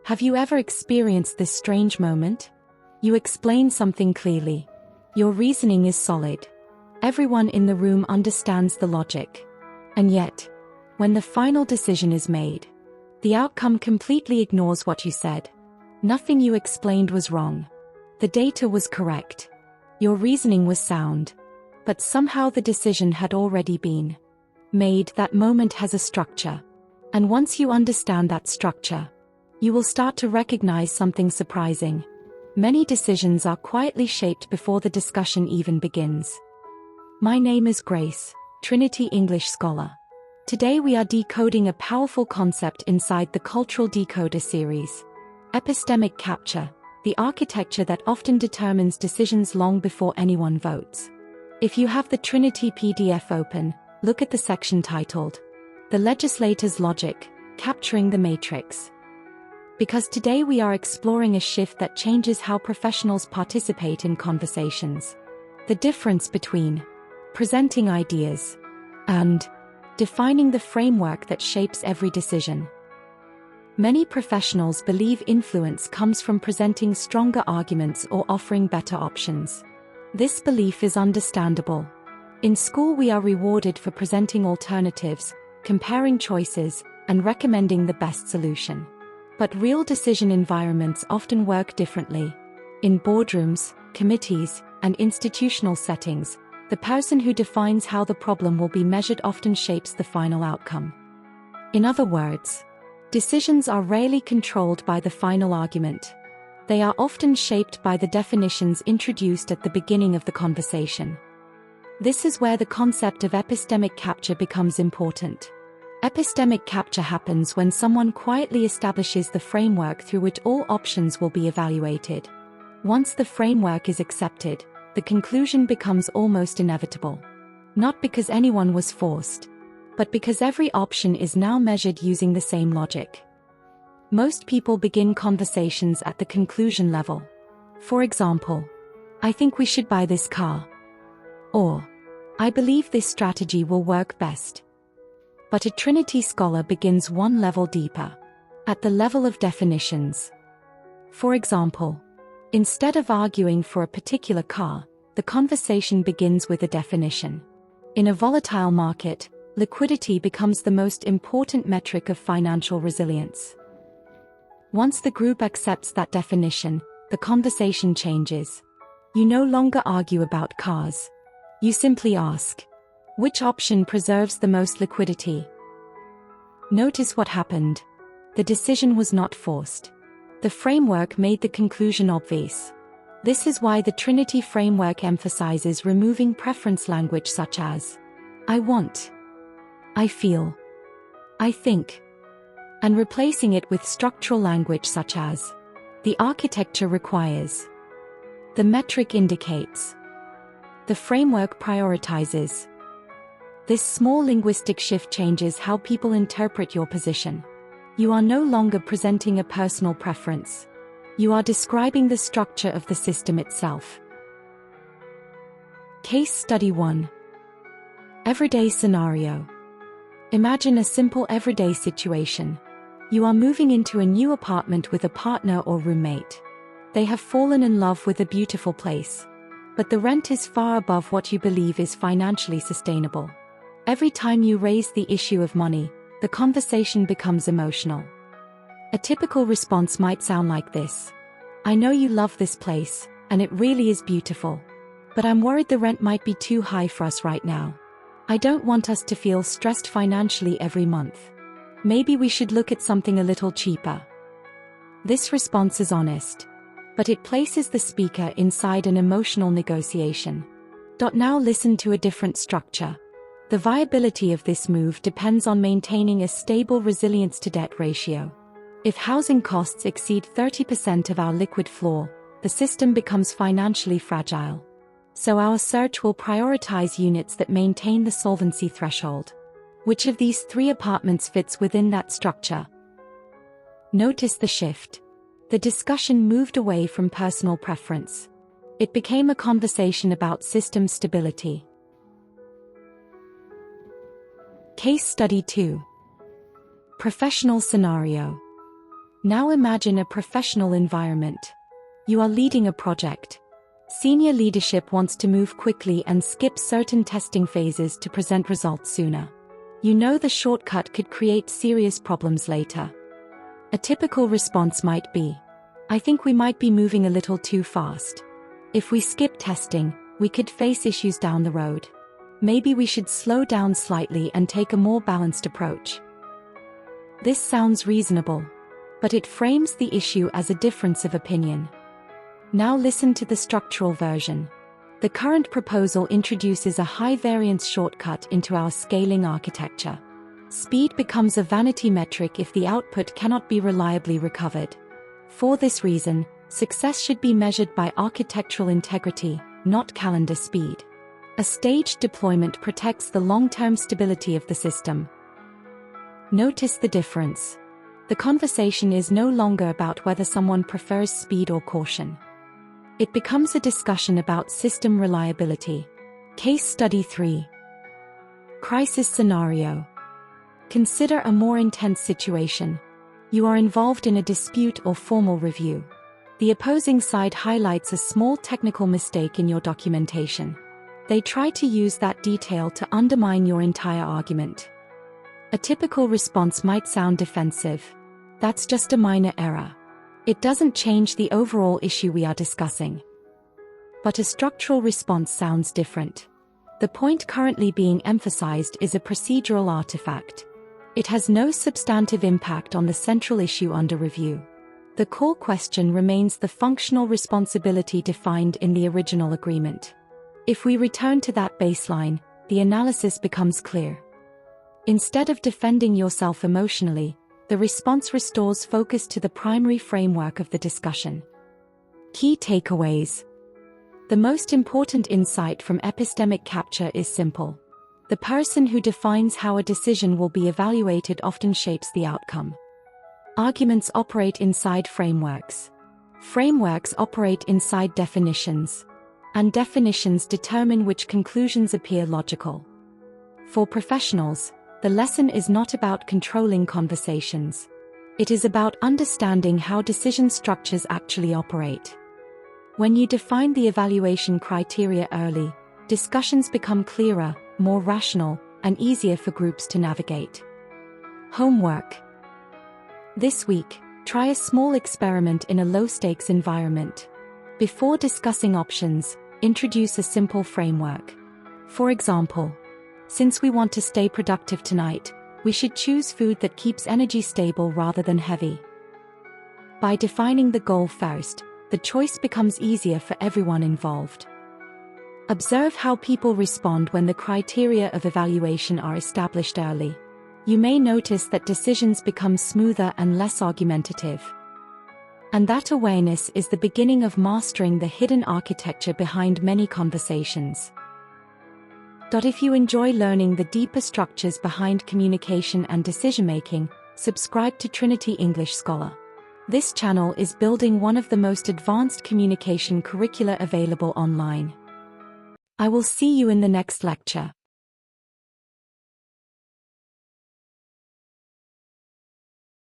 Have you ever experienced this strange moment? You explain something clearly. Your reasoning is solid. Everyone in the room understands the logic. And yet, when the final decision is made, the outcome completely ignores what you said. Nothing you explained was wrong. The data was correct. Your reasoning was sound. But somehow the decision had already been made. That moment has a structure. And once you understand that structure, you will start to recognize something surprising. Many decisions are quietly shaped before the discussion even begins. My name is Grace, Trinity English Scholar. Today we are decoding a powerful concept inside the Cultural Decoder series. Epistemic capture, the architecture that often determines decisions long before anyone votes. If you have the Trinity PDF open, look at the section titled, The Legislator's Logic, Capturing the Matrix. Because today we are exploring a shift that changes how professionals participate in conversations. The difference between presenting ideas and defining the framework that shapes every decision. Many professionals believe influence comes from presenting stronger arguments or offering better options. This belief is understandable. In school we are rewarded for presenting alternatives, comparing choices, and recommending the best solution. But real decision environments often work differently. In boardrooms, committees, and institutional settings, the person who defines how the problem will be measured often shapes the final outcome. In other words, decisions are rarely controlled by the final argument. They are often shaped by the definitions introduced at the beginning of the conversation. This is where the concept of epistemic capture becomes important. Epistemic capture happens when someone quietly establishes the framework through which all options will be evaluated. Once the framework is accepted, the conclusion becomes almost inevitable. Not because anyone was forced, but because every option is now measured using the same logic. Most people begin conversations at the conclusion level. For example, I think we should buy this car. Or, I believe this strategy will work best. But a Trinity scholar begins one level deeper, at the level of definitions. For example, instead of arguing for a particular car, the conversation begins with a definition. In a volatile market, liquidity becomes the most important metric of financial resilience. Once the group accepts that definition, the conversation changes. You no longer argue about cars. You simply ask, which option preserves the most liquidity? Notice what happened. The decision was not forced. The framework made the conclusion obvious. This is why the Trinity framework emphasizes removing preference language such as, I want, I feel, I think, and replacing it with structural language such as, the architecture requires, the metric indicates, the framework prioritizes. This small linguistic shift changes how people interpret your position. You are no longer presenting a personal preference. You are describing the structure of the system itself. Case Study 1. Everyday Scenario. Imagine a simple everyday situation. You are moving into a new apartment with a partner or roommate. They have fallen in love with a beautiful place. But the rent is far above what you believe is financially sustainable. Every time you raise the issue of money, the conversation becomes emotional. A typical response might sound like this. I know you love this place, and it really is beautiful. But I'm worried the rent might be too high for us right now. I don't want us to feel stressed financially every month. Maybe we should look at something a little cheaper. This response is honest, but it places the speaker inside an emotional negotiation. Now listen to a different structure. The viability of this move depends on maintaining a stable resilience-to-debt ratio. If housing costs exceed 30% of our liquid floor, the system becomes financially fragile. So our search will prioritize units that maintain the solvency threshold. Which of these 3 apartments fits within that structure? Notice the shift. The discussion moved away from personal preference. It became a conversation about system stability. Case Study 2. Professional Scenario. Now imagine a professional environment. You are leading a project. Senior leadership wants to move quickly and skip certain testing phases to present results sooner. You know the shortcut could create serious problems later. A typical response might be, "I think we might be moving a little too fast. If we skip testing, we could face issues down the road. Maybe we should slow down slightly and take a more balanced approach." This sounds reasonable, but it frames the issue as a difference of opinion. Now listen to the structural version. The current proposal introduces a high-variance shortcut into our scaling architecture. Speed becomes a vanity metric if the output cannot be reliably recovered. For this reason, success should be measured by architectural integrity, not calendar speed. A staged deployment protects the long-term stability of the system. Notice the difference. The conversation is no longer about whether someone prefers speed or caution. It becomes a discussion about system reliability. Case Study 3. Crisis Scenario. Consider a more intense situation. You are involved in a dispute or formal review. The opposing side highlights a small technical mistake in your documentation. They try to use that detail to undermine your entire argument. A typical response might sound defensive. "That's just a minor error. It doesn't change the overall issue we are discussing." But a structural response sounds different. The point currently being emphasized is a procedural artifact. It has no substantive impact on the central issue under review. The core question remains the functional responsibility defined in the original agreement. If we return to that baseline, the analysis becomes clear. Instead of defending yourself emotionally, the response restores focus to the primary framework of the discussion. Key takeaways. The most important insight from epistemic capture is simple. The person who defines how a decision will be evaluated often shapes the outcome. Arguments operate inside frameworks. Frameworks operate inside definitions. And definitions determine which conclusions appear logical. For professionals, the lesson is not about controlling conversations. It is about understanding how decision structures actually operate. When you define the evaluation criteria early, discussions become clearer, more rational, and easier for groups to navigate. Homework. This week, try a small experiment in a low-stakes environment. Before discussing options, introduce a simple framework. For example, "Since we want to stay productive tonight, we should choose food that keeps energy stable rather than heavy." By defining the goal first, the choice becomes easier for everyone involved. Observe how people respond when the criteria of evaluation are established early. You may notice that decisions become smoother and less argumentative. And that awareness is the beginning of mastering the hidden architecture behind many conversations. If you enjoy learning the deeper structures behind communication and decision-making, subscribe to Trinity English Scholar. This channel is building one of the most advanced communication curricula available online. I will see you in the next lecture.